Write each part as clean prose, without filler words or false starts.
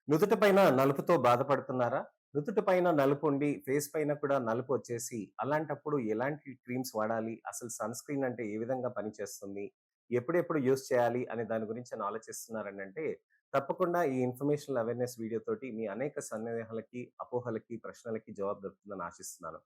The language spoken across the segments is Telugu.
నుదుటి పైన నలుపుతో బాధపడుతున్నారా? నుదుటి పైన నలుపుండి, ఫేస్ పైన కూడా నలుపొచ్చేసి, అలాంటప్పుడు ఎలాంటి క్రీమ్స్ వాడాలి? అసలు సన్ స్క్రీన్ అంటే ఏ విధంగా పనిచేస్తుంది? ఎప్పుడెప్పుడు యూజ్ చేయాలి? అనే దాని గురించి ఆలోచిస్తున్నారనంటే, తప్పకుండా ఈ ఇన్ఫర్మేషనల్ అవేర్‌నెస్ వీడియో తోటి మీ అనేక సందేహాలకి, అపోహలకి, ప్రశ్నలకి జవాబు దొరుకుతుందని ఆశిస్తున్నాను.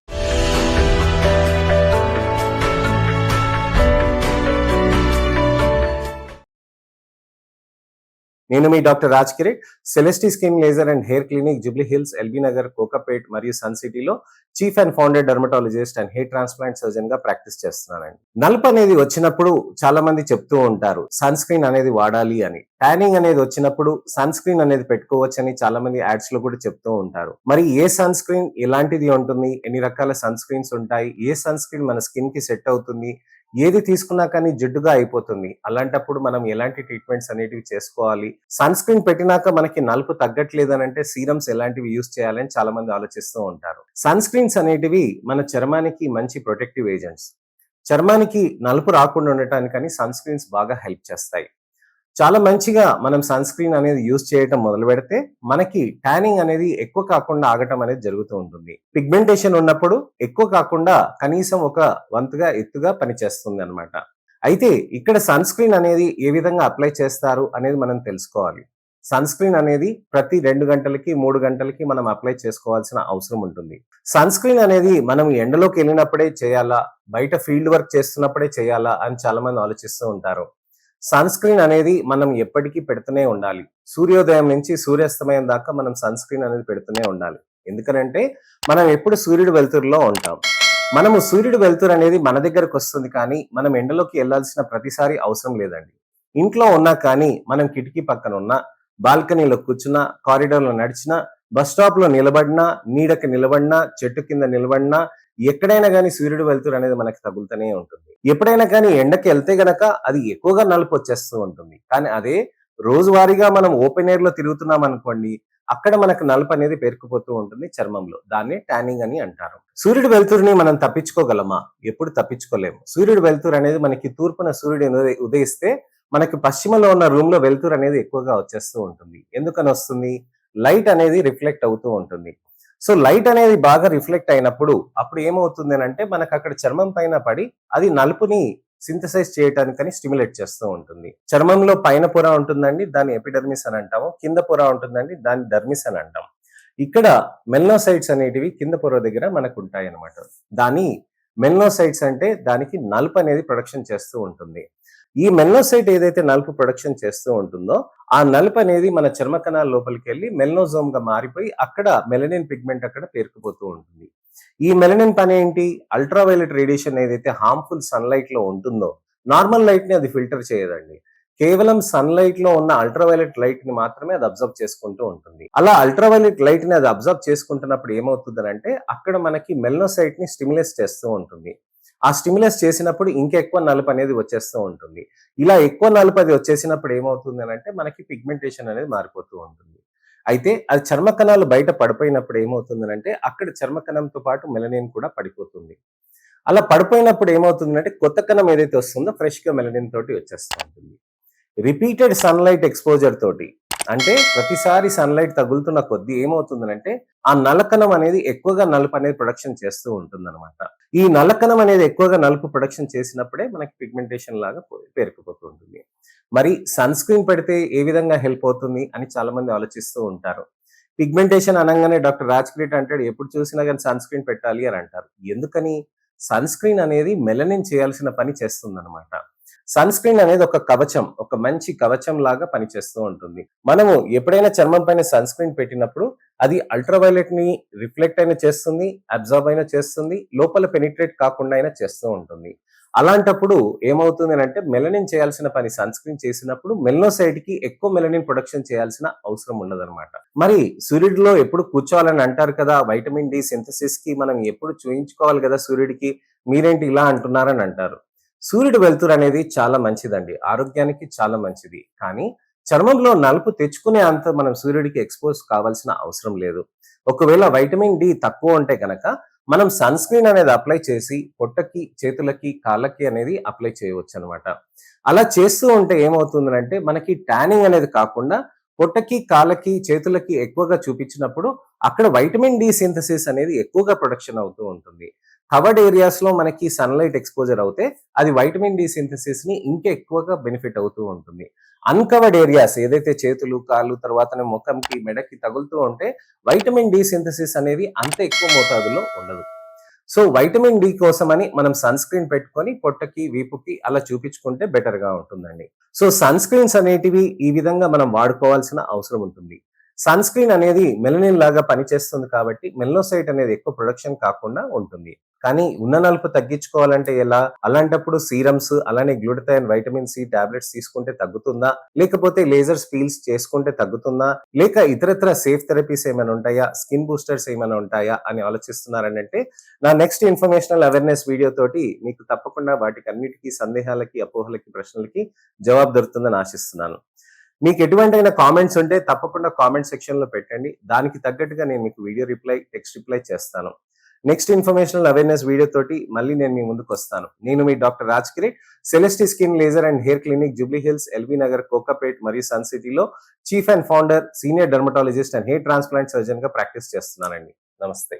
నేను మీ doctor Raj Kirit. Celesti skin laser and hair clinic, Jubilee hills, LB Nagar, Kokapet మరియు సన్ సిటీలో chief and founder dermatologist and hair transplant surgeon గా ప్రాక్టీస్ చేస్తున్నానండి. నలుపు అనేది వచ్చినప్పుడు చాలా మంది చెప్తూ ఉంటారు సన్ స్క్రీన్ అనేది వాడాలి అని. ట్యానింగ్ అనేది వచ్చినప్పుడు సన్ స్క్రీన్ అనేది పెట్టుకోవచ్చని చాలా మంది యాడ్స్ లో కూడా చెప్తూ ఉంటారు. మరి ఏ సన్ స్క్రీన్ ఎలాంటిది ఉంటుంది? ఎన్ని రకాల సన్ స్క్రీన్స్ ఉంటాయి? ఏ సన్ స్క్రీన్ మన స్కిన్ కి సెట్ అవుతుంది? ఏది తీసుకున్నా కానీ జిడ్డుగా అయిపోతుంది. అలాంటప్పుడు మనం ఎలాంటి ట్రీట్మెంట్స్ అనేటివి చేసుకోవాలి? సన్ స్క్రీన్ పెట్టినాక మనకి నలుపు తగ్గట్లేదనంటే సీరమ్స్ ఎలాంటివి యూజ్ చేయాలని చాలా మంది ఆలోచిస్తూ ఉంటారు. సన్ స్క్రీన్స్ అనేటివి మన చర్మానికి మంచి ప్రొటెక్టివ్ ఏజెంట్స్. చర్మానికి నలుపు రాకుండా ఉండటానికని సన్ స్క్రీన్స్ బాగా హెల్ప్ చేస్తాయి. చాలా మంచిగా మనం సన్ స్క్రీన్ అనేది యూజ్ చేయటం మొదలు పెడితే మనకి ట్యానింగ్ అనేది ఎక్కువ కాకుండా ఆగటం అనేది జరుగుతూ ఉంటుంది. పిగ్మెంటేషన్ ఉన్నప్పుడు ఎక్కువ కాకుండా కనీసం ఒక వంతుగా ఎత్తుగా పనిచేస్తుంది అన్నమాట. అయితే ఇక్కడ సన్ స్క్రీన్ అనేది ఏ విధంగా అప్లై చేస్తారు అనేది మనం తెలుసుకోవాలి. సన్ స్క్రీన్ అనేది ప్రతి 2 గంటలకి 3 గంటలకి మనం అప్లై చేసుకోవాల్సిన అవసరం ఉంటుంది. సన్ స్క్రీన్ అనేది మనం ఎండలోకి వెళ్ళినప్పుడే చేయాలా, బయట ఫీల్డ్ వర్క్ చేస్తున్నప్పుడే చేయాలా అని చాలా మంది ఆలోచిస్తూ ఉంటారు. సన్ స్క్రీన్ అనేది మనం ఎప్పటికీ పెడుతూనే ఉండాలి. సూర్యోదయం నుంచి సూర్యాస్తమయం దాకా మనం సన్ స్క్రీన్ అనేది పెడుతూనే ఉండాలి. ఎందుకనంటే మనం ఎప్పుడు సూర్యుడి వెలుతురులో ఉంటాం. మనము సూర్యుడి వెలుతురు అనేది మన దగ్గరకు వస్తుంది కానీ మనం ఎండలోకి వెళ్ళాల్సిన ప్రతిసారి అవసరం లేదండి. ఇంట్లో ఉన్నా కానీ మనం కిటికీ పక్కన ఉన్నా, బాల్కనీలో కూర్చున్నా, కారిడార్‌లో నడిచినా, బస్ స్టాప్‌లో నిలబడినా, నీడకి నిలబడినా, చెట్టు కింద నిలబడినా, ఎక్కడైనా గాని సూర్యుడి వెలుతురు అనేది మనకి తగులుతూనే ఉంటుంది. ఎప్పుడైనా కానీ ఎండకి ఎళ్తే గనక అది ఎక్కువగా నలుపొచ్చేస్తూ ఉంటుంది. కానీ అదే రోజువారీగా మనం ఓపెన్ ఎయిర్‌లో తిరుగుతున్నామనుకోండి, అక్కడ మనకు నలుపనేది పేరుకుపోతూ ఉంటుంది చర్మంలో. దాన్నే ట్యానింగ్ అని అంటారు. సూర్యుడి వెలుతురుని మనం తప్పించుకోగలమా? ఎప్పుడు తప్పించుకోలేము. సూర్యుడి వెలుతురు అనేది మనకి తూర్పున సూర్యుడు ఉదయిస్తే మనకి పశ్చిమలో ఉన్న రూమ్‌లో వెలుతురు అనేది ఎక్కువగా వచ్చేస్తూ ఉంటుంది. ఎందుకని వస్తుంది? లైట్ అనేది రిఫ్లెక్ట్ అవుతూ ఉంటుంది. సో లైట్ అనేది బాగా రిఫ్లెక్ట్ అయినప్పుడు అప్పుడు ఏమవుతుంది అనంటే మనకు అక్కడ చర్మం పైన పడి అది నలుపుని సింథసైజ్ చేయటానికని స్టిమ్యులేట్ చేస్తూ ఉంటుంది. చర్మంలో పైన పొర ఉంటుందండి, దాన్ని ఎపిడర్మిస్ అని అంటాము. కింద పొర ఉంటుందండి, దాన్ని డర్మిస్ అని అంటాం. ఇక్కడ మెల్నోసైట్స్ అనేటివి కింద పొర దగ్గర మనకు ఉంటాయి అన్నమాట. దాని మెల్నోసైట్స్ అంటే దానికి నలుపు అనేది ప్రొడక్షన్ చేస్తూ ఉంటుంది. ఈ మెల్నోసైట్ ఏదైతే నలుపు ప్రొడక్షన్ చేస్తూ ఉంటుందో ఆ నలుపు అనేది మన చర్మ కణాల లోపలికి వెళ్ళి మెల్నోజోమ్ గా మారిపోయి అక్కడ మెలనిన్ పిగ్మెంట్ అక్కడ పేరుకుపోతూ ఉంటుంది. ఈ మెలనిన్ పని ఏంటి? అల్ట్రావైలెట్ రేడియేషన్ ఏదైతే హార్మ్ఫుల్ సన్‌లైట్ లో ఉంటుందో నార్మల్ లైట్ ని అది ఫిల్టర్ చేయదండి. కేవలం సన్‌లైట్ లో ఉన్న అల్ట్రావైలెట్ లైట్ ని మాత్రమే అది అబ్జర్వ్ చేసుకుంటూ ఉంటుంది. అలా అల్ట్రావైలెట్ లైట్ ని అది అబ్జర్వ్ చేసుకుంటున్నప్పుడు ఏమవుతుందనంటే అక్కడ మనకి మెల్నోసైట్ ని స్టిమ్యులేట్ చేస్తూ ఉంటుంది. ఆ స్టిమ్యులస్ చేసినప్పుడు ఇంకెక్కువ నలుపు అనేది వచ్చేస్తూ ఉంటుంది. ఇలా ఎక్కువ నలుపు అది వచ్చేసినప్పుడు ఏమవుతుంది అనంటే మనకి పిగ్మెంటేషన్ అనేది మారిపోతూ ఉంటుంది. అయితే అది చర్మ కణాలు బయట పడిపోయినప్పుడు ఏమవుతుందనంటే అక్కడ చర్మ కణంతో పాటు మెలనిన్ కూడా పడిపోతుంది. అలా పడిపోయినప్పుడు ఏమవుతుందంటే కొత్త కణం ఏదైతే వస్తుందో ఫ్రెష్‌గా మెలనిన్ తోటి వచ్చేస్తూ ఉంటుంది. రిపీటెడ్ సన్‌లైట్ ఎక్స్‌పోజర్ తోటి అంటే ప్రతిసారి సన్‌లైట్ తగులుతున్న కొద్దీ ఏమవుతుందనంటే ఆ నల్లకణం అనేది ఎక్కువగా నలుపు అనేది ప్రొడక్షన్ చేస్తూ ఉంటుందన్నమాట. ఈ నల్లకణం అనేది ఎక్కువగా నలుపు ప్రొడక్షన్ చేసినప్పుడే మనకి పిగ్మెంటేషన్ లాగా పేరుకుపోతూ ఉంటుంది. మరి సన్ స్క్రీన్ పెడితే ఏ విధంగా హెల్ప్ అవుతుంది అని చాలా మంది ఆలోచిస్తూ ఉంటారు. పిగ్మెంటేషన్ అనంగానే డాక్టర్ రాజ్ క్రీట్ అంటాడు ఎప్పుడు చూసినా గాని సన్ స్క్రీన్ పెట్టాలి అని అంటారు. ఎందుకని? సన్ స్క్రీన్ అనేది మెలనిన్ చేయాల్సిన పని చేస్తుందన్నమాట. సన్ స్క్రీన్ అనేది ఒక కవచం. ఒక మంచి కవచం లాగా పనిచేస్తూ ఉంటుంది. మనము ఎప్పుడైనా చర్మం పైన సన్ స్క్రీన్ పెట్టినప్పుడు అది అల్ట్రావైలెట్ ని రిఫ్లెక్ట్ అయినా చేస్తుంది, అబ్జార్బ్ అయినా చేస్తుంది, లోపల పెనిట్రేట్ కాకుండా అయినా చేస్తూ ఉంటుంది. అలాంటప్పుడు ఏమవుతుంది అనంటే మెలనిన్ చేయాల్సిన పని సన్ స్క్రీన్ చేసినప్పుడు మెలనోసైట్ కి ఎక్కువ మెలనిన్ ప్రొడక్షన్ చేయాల్సిన అవసరం ఉండదన్నమాట. మరి సూర్యుడిలో ఎప్పుడు కూర్చోవాలని అంటారు కదా! వైటమిన్ డి సింథసిస్ కి మనం ఎప్పుడు చూయించుకోవాలి కదా సూర్యుడికి. మీరేంటి ఇలా అంటున్నారని అంటారు. సూర్యుడి వెలుతురు అనేది చాలా మంచిదండి. ఆరోగ్యానికి చాలా మంచిది. కానీ చర్మంలో నలుపు తెచ్చుకునే అంత మనం సూర్యుడికి ఎక్స్‌పోజ్ కావాల్సిన అవసరం లేదు. ఒకవేళ వైటమిన్ డి తక్కువ ఉంటే గనక మనం సన్ స్క్రీన్ అనేది అప్లై చేసి పొట్టకి, చేతులకి, కాళ్ళకి అనేది అప్లై చేయవచ్చనమాట. అలా చేస్తూ ఉంటే ఏమవుతుందనంటే మనకి ట్యానింగ్ అనేది కాకుండా పొట్టకి, కాళ్ళకి, చేతులకి ఎక్కువగా చూపించినప్పుడు అక్కడ వైటమిన్ డి సింథసిస్ అనేది ఎక్కువగా ప్రొడక్షన్ అవుతూ ఉంటుంది. కవర్డ్ ఏరియాస్‌లో మనకి సన్‌లైట్ ఎక్స్‌పోజర్ అవుతే అది వైటమిన్ డి సింథసిస్‌ని ఇంకా ఎక్కువగా బెనిఫిట్ అవుతూ ఉంటుంది. అన్‌కవర్డ్ ఏరియాస్ ఏదైతే చేతులు, కాళ్ళు తర్వాతనే ముఖంకి, మెడకి తగులుతూ ఉంటే వైటమిన్ డి సింథసిస్ అనేది అంత ఎక్కువ మోతాదులో ఉండదు. సో, వైటమిన్ డి కోసమని మనం సన్ స్క్రీన్ పెట్టుకొని పొట్టకి, వీపుకి అలా చూపించుకుంటే బెటర్‌గా ఉంటుందండి. సో, సన్ స్క్రీన్స్ అనేటివి ఈ విధంగా మనం వాడుకోవాల్సిన అవసరం ఉంటుంది. సన్ స్క్రీన్ అనేది మెలనిన్ లాగా పనిచేస్తుంది కాబట్టి మెలనోసైట్ అనేది ఎక్కువ ప్రొడక్షన్ కాకుండా ఉంటుంది. కానీ ఉన్న నలుపు తగ్గించుకోవాలంటే ఎలా? అలాంటప్పుడు సీరమ్స్ అలానే గ్లూటథైన్, వైటమిన్ సి టాబ్లెట్స్ తీసుకుంటే తగ్గుతుందా? లేకపోతే లేజర్స్ పీల్స్ చేసుకుంటే తగ్గుతుందా? లేక ఇతరత్ర సేఫ్ థెరపీస్ ఏమైనా ఉంటాయా? స్కిన్ బూస్టర్స్ ఏమైనా ఉంటాయా? అని ఆలోచిస్తున్నారనంటే నా నెక్స్ట్ ఇన్ఫర్మేషనల్ అవేర్‌నెస్ వీడియో తోటి మీకు తప్పకుండా వాటికన్నిటికి సందేహాలకి, అపోహలకి, ప్రశ్నలకి జవాబు దొరుకుతుందని ఆశిస్తున్నాను. మీకు ఎటువంటైన కామెంట్స్ ఉంటే తప్పకుండా కామెంట్ సెక్షన్‌లో పెట్టండి. దానికి తగ్గట్టుగా నేను మీకు వీడియో రిప్లై, టెక్స్ట్ రిప్లై చేస్తాను. నెక్స్ట్ ఇన్ఫర్మేషనల్ అవేర్‌నెస్ వీడియో తోటి మళ్ళీ నేను మీ ముందుకొస్తాను. నేను మీ doctor Raj Kirit, Celesti skin laser and hair clinic, Jubilee hills, LB Nagar, Kokapet మరియు సన్ సిటీలో chief and founder, senior dermatologist and hair transplant సర్జన్‌గా ప్రాక్టీస్ చేస్తున్నానండి. నమస్తే.